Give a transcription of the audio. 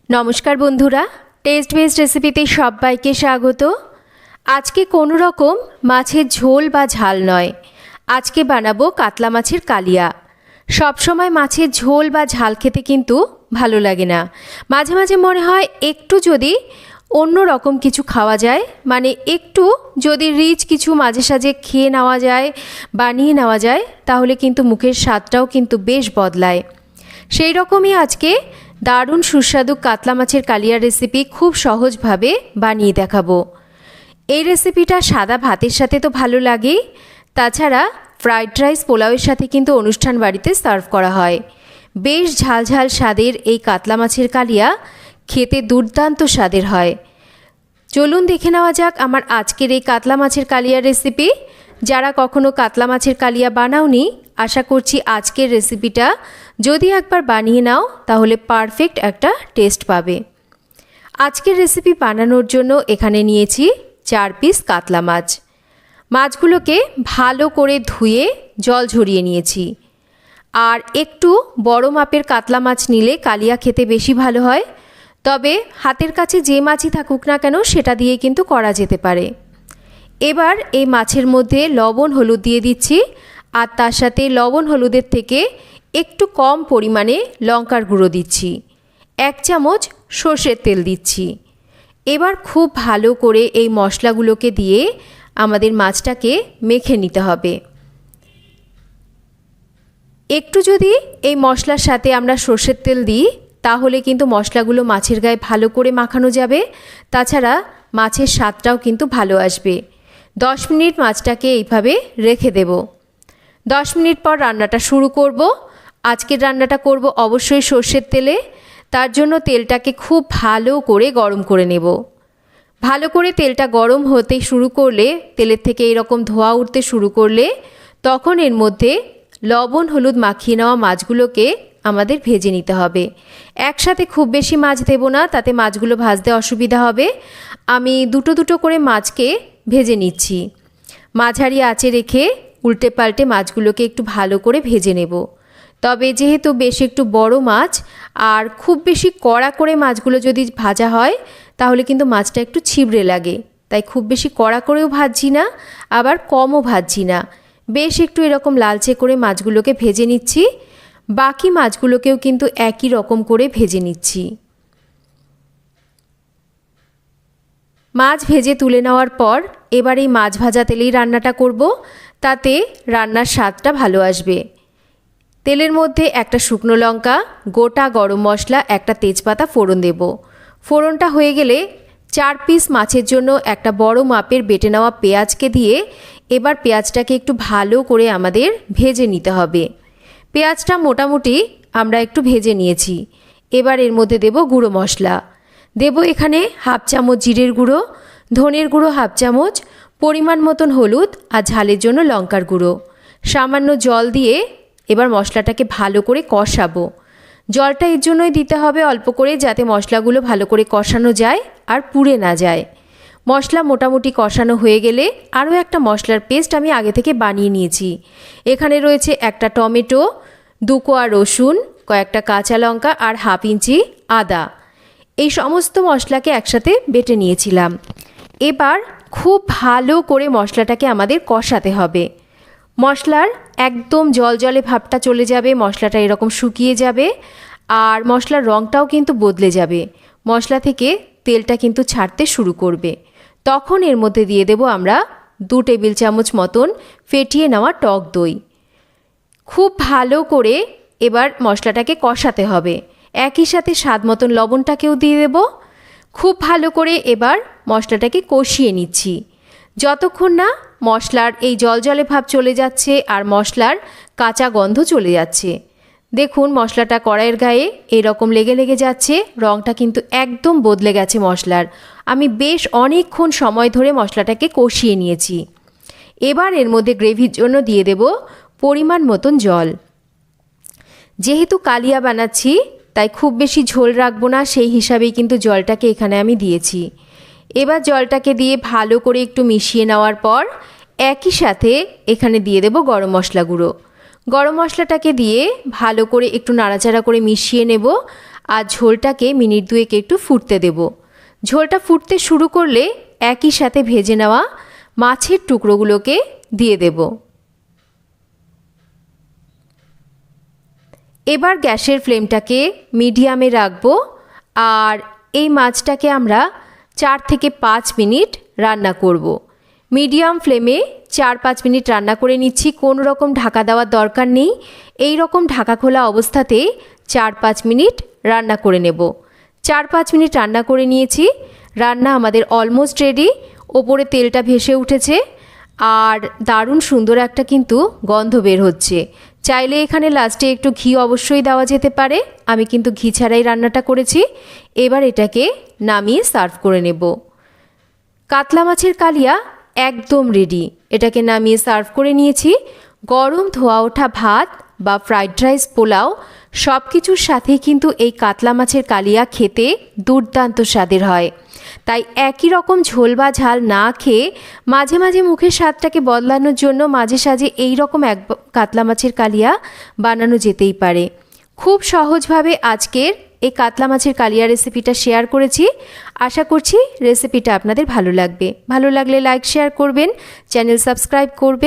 নমস্কার বন্ধুরা, test based রেসিপিতে সবাইকে স্বাগত। আজকে কোনো রকম মাছের ঝোল বা ঝাল নয়, আজকে বানাবো কাতলা মাছের কালিয়া। সবসময় মাছের ঝোল বা ঝাল খেতে কিন্তু ভালো লাগে না, মাঝে মাঝে মনে হয় একটু যদি অন্য রকম কিছু খাওয়া যায়, মানে একটু যদি রিচ কিছু মাঝে সাঝে খেয়ে নেওয়া যায়, বানিয়ে নেওয়া যায়, তাহলে কিন্তু মুখের স্বাদটাও কিন্তু বেশ বদলায়। সেই রকমই আজকে দারুণ সুস্বাদু কাতলা মাছের কালিয়ার রেসিপি খুব সহজভাবে বানিয়ে দেখাবো। এই রেসিপিটা সাদা ভাতের সাথে তো ভালো লাগেই, তাছাড়া ফ্রাইড রাইস পোলাওয়ের সাথে কিন্তু অনুষ্ঠান বাড়িতে সার্ভ করা হয়। বেশ ঝালঝাল স্বাদের এই কাতলা মাছের কালিয়া খেতে দুর্দান্ত স্বাদের হয়। চলুন দেখে নেওয়া যাক আমার আজকের এই কাতলা মাছের কালিয়ার রেসিপি। যারা কখনো কাতলা মাছের কালিয়া বানাওনি, আশা করছি আজকের রেসিপিটা যদি একবার বানিয়ে নাও তাহলে পারফেক্ট একটা টেস্ট পাবে। আজকের রেসিপি বানানোর জন্য এখানে নিয়েছি 4 পিস কাতলা মাছ। মাছগুলোকে ভালো করে ধুয়ে জল ঝরিয়ে নিয়েছি। আর একটু বড় মাপের কাতলা মাছ নিলে কালিয়া খেতে বেশি ভালো হয়, তবে হাতের কাছে যে মাছই থাকুক না কেন সেটা দিয়ে কিন্তু করা যেতে পারে। এবার এই মাছের মধ্যে লবণ হলুদ দিয়ে দিচ্ছি, আর তার সাথে লবণ হলুদের থেকে একটু কম পরিমাণে লঙ্কার গুঁড়ো দিচ্ছি, 1 চামচ সর্ষের তেল দিচ্ছি। এবার খুব ভালো করে এই মশলাগুলোকে দিয়ে আমাদের মাছটাকে মেখে নিতে হবে। একটু যদি এই মশলার সাথে আমরা সর্ষের তেল দিই তাহলে কিন্তু মশলাগুলো মাছের গায়ে ভালো করে মাখানো যাবে, তাছাড়া মাছের স্বাদটাও কিন্তু ভালো আসবে। 10 মিনিট মাছটাকে এইভাবে রেখে দেব। 10 মিনিট পর রান্নাটা শুরু করব। আজকের রান্নাটা করব অবশ্যই সর্ষের তেলে, তার জন্য তেলটাকে খুব ভালো করে গরম করে নেব। ভালো করে তেলটা গরম হতে শুরু করলে, তেলের থেকে এরকম ধোঁয়া উঠতে শুরু করলে, তখন এর মধ্যে লবণ হলুদ মাখিয়ে নেওয়া মাছগুলোকে আমাদের ভেজে নিতে হবে। একসাথে খুব বেশি মাছ দেব না, তাতে মাছগুলো ভাজতে অসুবিধা হবে। আমি দুটো দুটো করে মাছকে ভেজে নিচ্ছি। মাঝারি আঁচে রেখে উল্টে পাল্টে মাছগুলোকে একটু ভালো করে ভেজে নেব। তবে যেহেতু বেশ একটু বড় মাছ আর খুব বেশি কড়া করে মাছগুলো যদি ভাজা হয় তাহলে কিন্তু মাছটা একটু ছিবড়ে লাগে, তাই খুব বেশি কড়া করেও ভাজছি না, আবার কমও ভাজছি না। বেশ একটু এরকম লালচে করে মাছগুলোকে ভেজে নিচ্ছি। বাকি মাছগুলোকেও কিন্তু একই রকম করে ভেজে নিচ্ছি। মাছ ভেজে তুলে নেওয়ার পর এবার এই মাছ ভাজা তেলেই রান্নাটা করব, তাতে রান্নার স্বাদটা ভালো আসবে। তেলের মধ্যে একটা শুকনো লঙ্কা, গোটা গরম মশলা, একটা তেজপাতা ফোড়ন দেব। ফোড়নটা হয়ে গেলে 4 পিস মাছের জন্য একটা বড় মাপের বেটে নেওয়া পেঁয়াজকে দিয়ে এবার পেঁয়াজটাকে একটু ভালো করে আমাদের ভেজে নিতে হবে। পেঁয়াজটা মোটামুটি আমরা একটু ভেজে নিয়েছি। এবার এর মধ্যে দেব গুঁড়ো মশলা। দেব এখানে 1/2 চামচ জিরের গুঁড়ো, ধনের গুঁড়ো 1/2 চামচ, পরিমাণ মতন হলুদ আর ঝালের জন্য লঙ্কার গুঁড়ো। সামান্য জল দিয়ে এবার মশলাটাকে ভালো করে কষাবো। জলটা এর জন্যই দিতে হবে অল্প করে, যাতে মশলাগুলো ভালো করে কষানো যায় আর পুড়ে না যায়। মশলা মোটামুটি কষানো হয়ে গেলে আরও একটা মশলার পেস্ট আমি আগে থেকে বানিয়ে নিয়েছি। এখানে রয়েছে একটা টমেটো, 2 কোয়া রসুন, কয়েকটা কাঁচা লঙ্কা আর 1/2 ইঞ্চি আদা। এই সমস্ত মশলাকে একসাথে বেটে নিয়েছিলাম। এবার খুব ভালো করে মশলাটাকে আমাদের কষাতে হবে। মশলার একদম জলজলে ভাবটা চলে যাবে, মশলাটা এরকম শুকিয়ে যাবে আর মশলার রঙটাও কিন্তু বদলে যাবে। মশলা থেকে তেলটা কিন্তু ছাড়তে শুরু করবে। তখন এর মধ্যে দিয়ে দেব আমরা 2 টেবিল চামচ মতন ফেটিয়ে নেওয়া টক দই। খুব ভালো করে এবার মশলাটাকে কষাতে হবে। একই সাথে স্বাদ মতন লবণটাকেও দিয়ে দেব। খুব ভালো করে এবার মশলাটাকে কষিয়ে নিচ্ছি যতক্ষণ না মশলার এই জলজলে ভাব চলে যাচ্ছে আর মশলার কাঁচা গন্ধ চলে যাচ্ছে। দেখুন মশলাটা কড়াইয়ের গায়ে এরকম লেগে লেগে যাচ্ছে, রঙটা কিন্তু একদম বদলে গেছে মশলার। আমি বেশ অনেকক্ষণ সময় ধরে মশলাটাকে কষিয়ে নিয়েছি। এবার এর মধ্যে গ্রেভির জন্য দিয়ে দেব পরিমাণ মতন জল। যেহেতু কালিয়া বানাচ্ছি তাই খুব বেশি ঝোল রাখবো না, সেই হিসাবেই কিন্তু জলটাকে এখানে আমি দিয়েছি। এবার জলটাকে দিয়ে ভালো করে একটু মিশিয়ে নেওয়ার পর একই সাথে এখানে দিয়ে দেব গরম মশলা গুঁড়ো। গরম মশলাটাকে দিয়ে ভালো করে একটু নাড়াচাড়া করে মিশিয়ে নেব আর ঝোলটাকে মিনিট 2 একটু ফুটতে দেব। ঝোলটা ফুটতে শুরু করলে একই সাথে ভেজে নেওয়া মাছের টুকরোগুলোকে দিয়ে দেব। এবার গ্যাসের ফ্লেমটাকে মিডিয়ামে রাখবো আর এই মাছটাকে আমরা 4 থেকে 5 মিনিট রান্না করব। মিডিয়াম ফ্লেমে 4-5 মিনিট রান্না করে নিচ্ছি, কোনো রকম ঢাকা দেওয়ার দরকার নেই। এই রকম ঢাকা খোলা অবস্থাতে 4-5 মিনিট রান্না করে নেব। 4-5 মিনিট রান্না করে নিয়েছি। রান্না আমাদের অলমোস্ট রেডি। ওপরে তেলটা ভেসে উঠেছে আর দারুণ সুন্দর একটা কিন্তু গন্ধ বের হচ্ছে। চাইলে এখানে লাস্টে একটু ঘি অবশ্যই দেওয়া যেতে পারে, আমি কিন্তু ঘি ছাড়াই রান্নাটা করেছি। এবার এটাকে নামিয়ে সার্ভ করে নেব। কাতলা মাছের কালিয়া একদম রেডি। এটাকে নামিয়ে সার্ভ করে নিয়েছি। গরম ধোয়া ওঠা ভাত বা ফ্রাইড রাইস, পোলাও সব কিছুর সাথেই কিন্তু এই কাতলা মাছের কালিয়া খেতে দুর্দান্ত স্বাদের হয়। তাই একই রকম ঝোল বা ঝাল না খেয়ে মাঝে মাঝে মুখের স্বাদটাকে বদলানোর জন্য মাঝে সাঝে এই রকম এক কাতলা মাছের কালিয়া বানানো যেতেই পারে। খুব সহজভাবে আজকের এই কাতলা মাছের কালিয়া রেসিপিটা শেয়ার করেছি। আশা করছি রেসিপিটা আপনাদের ভালো লাগবে। ভালো লাগলে লাইক শেয়ার করবেন, চ্যানেল সাবস্ক্রাইব করবেন।